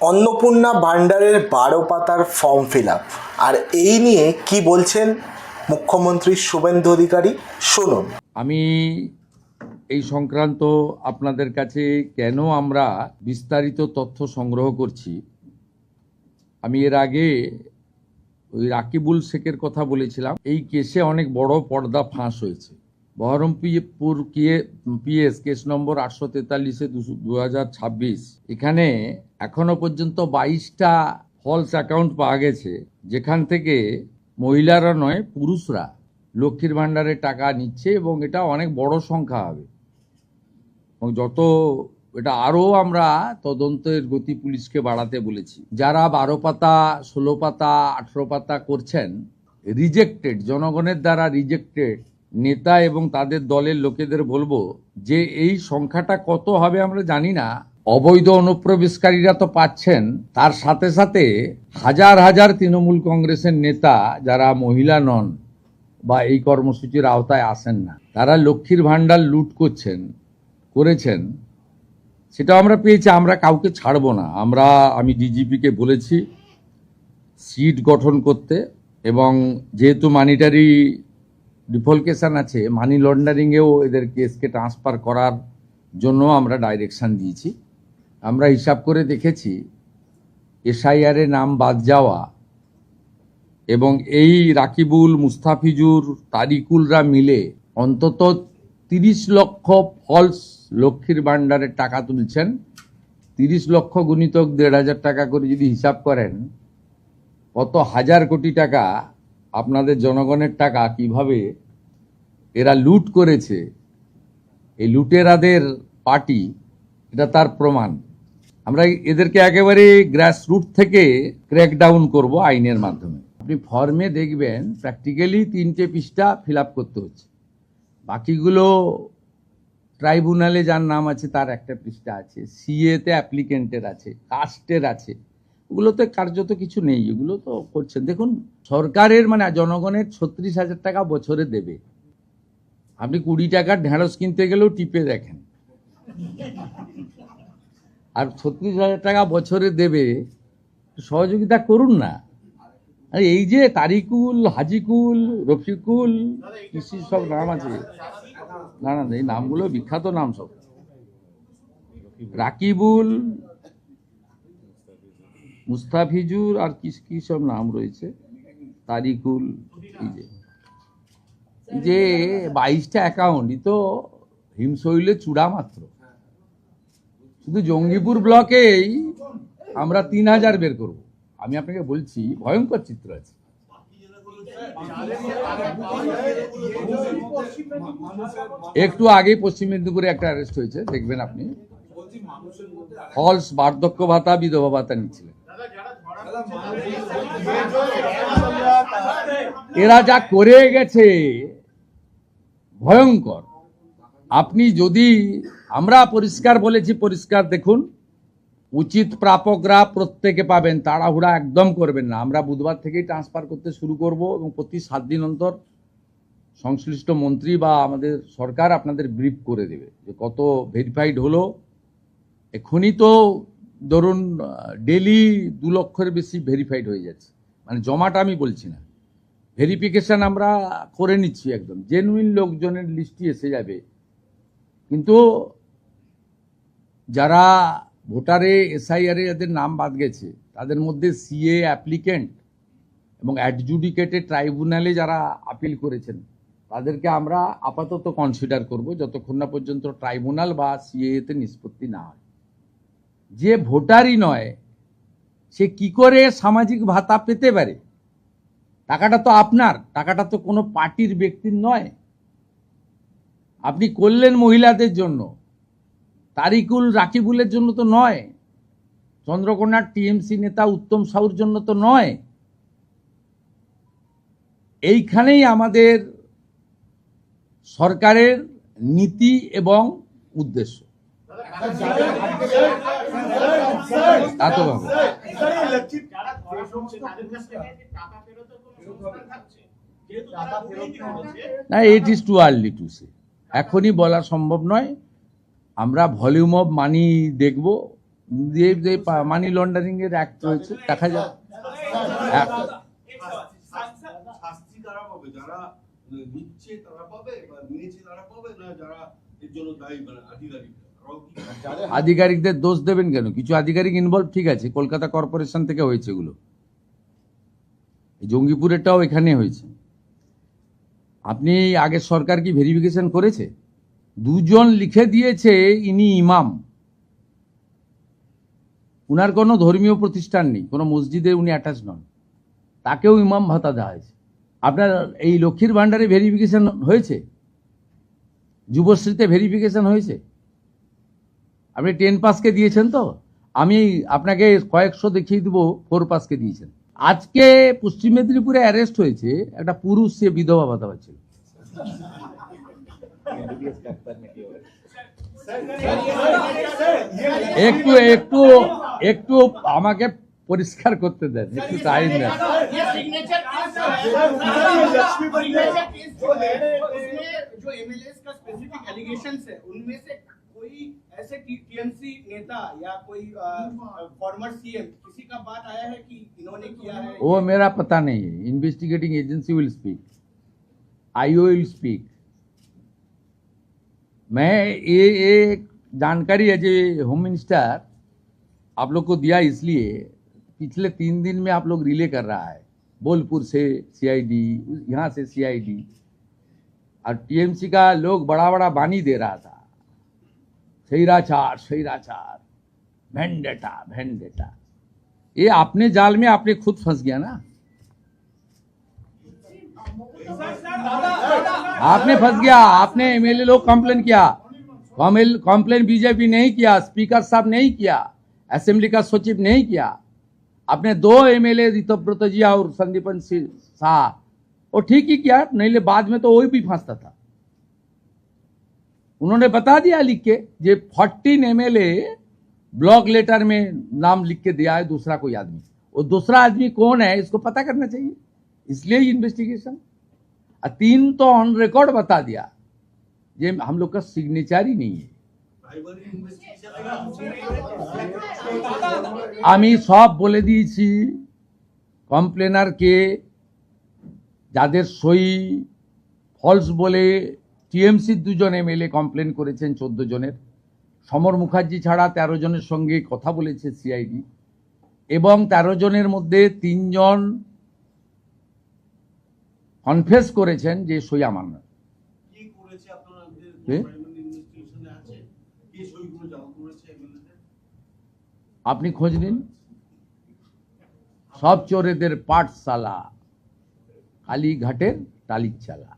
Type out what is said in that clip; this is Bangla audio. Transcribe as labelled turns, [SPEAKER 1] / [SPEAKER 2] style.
[SPEAKER 1] অন্নপূর্ণা ভান্ডারের 12 পাতার ফর্ম ফিল আপ, আর এই নিয়ে কি বলছেন মুখ্যমন্ত্রী শুভেন্দু অধিকারী, শুনুন।
[SPEAKER 2] আমি এই সংক্রান্ত আপনাদের কাছে কেন আমরা বিস্তারিত তথ্য সংগ্রহ করছি, আমি এর আগে ওই রাকিবুল শেখের কথা বলেছিলাম। এই কেসে অনেক বড় পর্দা ফাঁস হয়েছে। বহরমপুর পিএস কেস নম্বর 843/2026, এখানে এখনো পর্যন্ত 22টা ফলস অ্যাকাউন্ট পাওয়া গেছে, যেখান থেকে মহিলারা নয় পুরুষরা লক্ষ্মীর ভাণ্ডারের টাকা নিচ্ছে, এবং এটা অনেক বড় সংখ্যা হবে। এবং যত এটা আরও আমরা তদন্তের গতি পুলিশকে বাড়াতে বলেছি। যারা 12 পাতা 16 পাতা 18 পাতা করছেন, রিজেক্টেড, জনগণের দ্বারা রিজেক্টেড নেতা এবং তাদের দলের লোকেদের বলবো যে এই সংখ্যাটা কত হবে আমরা জানি না। অবৈধ অনুপ্রবেশকারীরা তো পাচ্ছেন, তার সাথে সাথে হাজার হাজার তৃণমূল কংগ্রেসের নেতা যারা মহিলা নন বা এই কর্মসূচির আওতায় আসেন না, তারা লক্ষ্মীর ভাণ্ডার লুট করেছেন, সেটা আমরা পেয়েছি। আমরা কাউকে ছাড়বো না। আমি ডিজিপিকে বলেছি সিট গঠন করতে, এবং যেহেতু মানিটারি ডিফলকেশন আছে, মানি লন্ডারিংয়েও এদের কেসকে ট্রান্সফার করার জন্য আমরা ডাইরেকশন দিয়েছি। আমরা হিসাব করে দেখেছি এসআইআর এ নাম বাদ যাওয়া এবং এই রাকিবুল, মুস্তাফিজুর, তারিকুলরা মিলে অন্তত 30 লক্ষ ফলস লক্ষ্মীর ভাণ্ডারের টাকা তুলছেন। 30 লক্ষ গুণিতক 1,500 টাকা করে যদি হিসাব করেন, কত হাজার কোটি টাকা আপনাদের জনগণের টাকা কিভাবে এরা লুট করেছে, এই লুটেরাদের পার্টি, এটা তার প্রমাণ। আমরা এদেরকে একেবারে গ্রাসরুট থেকে ক্র্যাকডাউন করব আইনের মাধ্যমে। আপনি ফর্মে দেখবেন প্র্যাকটিক্যালি 3টে পৃষ্ঠা ফিল আপ করতে হচ্ছে, বাকিগুলো ট্রাইব্যুনালে যার নাম আছে তার একটা পৃষ্ঠা আছে, সিএতে অ্যাপ্লিকেন্টের আছে, কাস্টের আছে, ওগুলোতে কার্যত কিছু নেই। এগুলো তো করছেন। দেখুন, সরকারের মানে জনগণের 36,000 টাকা বছরে দেবে। আপনি 20 টাকার ঢেঁড়স কিনতে গেলেও টিপে দেখেন, আর 36,000 টাকা বছরে দেবে। সহযোগিতা করুন না। আর এই যে তারিকুল, হাজিকুল, রফিকুল, কৃষি সব নাম আছে, না না, এই নামগুলো বিখ্যাত নাম সব। রাকিবুল, মুস্তাফিজুর, আর কি সব নাম রয়েছে, তারিকুল, এই যে 22টা অ্যাকাউন্ট, তো হিমশৈলে চূড়া মাত্র। শুধু জঙ্গিপুর ব্লকেই আমরা 3,000 বের করব। আমি আপনাকে বলছি, ভয়ঙ্কর চিত্র আছে। একটু আগে পশ্চিম মেদিনীপুরে একটা অ্যারেস্ট হয়েছে, দেখবেন আপনি। ফলস বার্ধক্য ভাতা, বিধবা ভাতা নিচ্ছিলেন। এরা যা করে গেছে ভয়ঙ্কর। আপনি যদি, আমরা পরিষ্কার বলেছি, পরিষ্কার দেখুন, উচিত প্রাপকরা প্রত্যেকে পাবেন, তাড়াহুড়া একদম করবেন না। আমরা বুধবার থেকেই ট্রান্সফার করতে শুরু করব, এবং প্রতি 7 দিন অন্তর সংশ্লিষ্ট মন্ত্রী বা আমাদের সরকার আপনাদের ব্রিফ করে দেবে যে কত ভেরিফাইড হলো। এখনই তো ধরুন ডেলি 2 লক্ষের বেশি ভেরিফাইড হয়ে যাচ্ছে, মানে জমাটা আমি বলছি না, ভেরিফিকেশন আমরা করে নিচ্ছি। একদম জেনুইন লোকজনের লিস্টই এসে যাবে। কিন্তু যারা ভোটারে এসআইআর এ যাদের নাম বাদ গেছে, তাদের মধ্যে সিএ অ্যাপ্লিকেন্ট এবং অ্যাডজুডিকেটেড ট্রাইব্যুনালে যারা আপিল করেছেন, তাদেরকে আমরা আপাতত কনসিডার করব যতক্ষণ না পর্যন্ত ট্রাইব্যুনাল বা সিএতে নিষ্পত্তি না হয়। যে ভোটারই নয়, সে কি করে সামাজিক ভাতা পেতে পারে? টাকাটা তো আপনার, টাকাটা তো কোনো পার্টির ব্যক্তির নয়। আপনি করলেন মহিলাদের জন্য, তারিকুল, রাকিবুলের জন্য তো নয়, চন্দ্রকোনার টিএমসি নেতা উত্তম সাউর জন্য তো নয়। এইখানেই আমাদের সরকারের নীতি এবং উদ্দেশ্য। না, it is too early to say. এখনই বলা সম্ভব নয়। আমরা ভলিউম অফ মানি দেখব, মানি লন্ডারিং এর অ্যাক্ট রয়েছে, দেখা যাক।
[SPEAKER 3] শাস্তি কারা পাবে? যারা নিচ্ছে তারা পাবে, বা নিয়েছে তারা পাবে, না যারা এর জন্য দায়ী, মানে আধিকারিক?
[SPEAKER 2] আধিকারিকদের দোষ দেবেন কেন? কিছু আধিকারিক ইনভলভ, ঠিক আছে, কলকাতা কর্পোরেশন থেকে হয়েছে এগুলো, জঙ্গিপুরেরটাও এখানে হয়েছে। আপনি আগের সরকার কি ভেরিফিকেশন করেছে? দুজন লিখে দিয়েছে ইনি ইমাম, উনার কোনো ধর্মীয় প্রতিষ্ঠান নেই, কোনো মসজিদে উনি অ্যাটাচ নন, তাকেও ইমাম ভাতা দেওয়া হয়েছে। আপনার এই লক্ষ্মীর ভান্ডারে ভেরিফিকেশন হয়েছে? যুবশ্রীতে ভেরিফিকেশন হয়েছে? আপনি 10 পাসকে দিয়েছেন তো? আমি আপনাকে কয়েকশো দেখিয়ে দেবো 4 পাসকে দিয়েছেন। আজকে পশ্চিম মেদিনীপুরে অ্যারেস্ট হয়েছে একটা পুরুষ, সে বিধবা ভাতা পাচ্ছিল। একটু একটু একটু আমাকে পরিষ্কার করতে দেন, একটু টাইম দেন।
[SPEAKER 4] जो एमएलएस का स्पेसिफिक एलिगेशंस है, उनमें से कोई ऐसे टीएमसी नेता या कोई फॉर्मर सीएम किसी का बात आया है कि इन्होंने किया है?
[SPEAKER 2] वो मेरा पता नहीं है, investigating agency will speak, IO will speak. मैं ये जानकारी है जो होम मिनिस्टर आप लोग को दिया, इसलिए पिछले 3 दिन में आप लोग रिले कर रहा है, बोलपुर से सीआईडी, यहाँ से सीआईडी, और टीएमसी का लोग बड़ा बड़ा बानी दे रहा था, सैराचार, वेंडेटा। ये अपने जाल में आपने खुद फंस गया ना, आपने फंस गया। आपने एमएलए लोग कंप्लेन किया, कंप्लेन बीजेपी नहीं किया, स्पीकर साहब नहीं किया, असेंबली का सचिव नहीं किया। आपने 2 एमएलए ऋतव्रत जी और संदीपन शाह, वो ठीक ही किया, नहीं ले बाद में तो वही भी फंसता था। उन्होंने बता दिया लिख के, ये 14 एमएलए ब्लॉक लेटर में नाम लिख के दिया है दूसरा कोई आदमी, वो दूसरा आदमी कौन है इसको पता करना चाहिए, इसलिए इन्वेस्टिगेशन। 3 तो ऑन रिकॉर्ड बता दिया, ये हम लोग का सिग्नेचर ही नहीं है। আমি সব বলে দিয়েছি কমপ্লেনারকে, যাদের সই ফলস বলে টিএমসির 2 জন এমএলএ কমপ্লেন করেছেন 14 জনের, সমর মুখার্জি ছাড়া 13 জনের সঙ্গে কথা বলেছে সিআইডি, এবং 13 জনের মধ্যে 3 জন কনফেস করেছেন যে সই আমার নয়।
[SPEAKER 3] কি করেছে আপনাদের
[SPEAKER 2] কে?
[SPEAKER 3] প্রাইমারি ইনভেস্টিগেশনে আছে? কি সইগুলো জমা করেছে এমএলএ?
[SPEAKER 2] আপনি খোঁজ নিন, সব চোরেদের পাঠশালা, কালীঘাটের টালির চালা।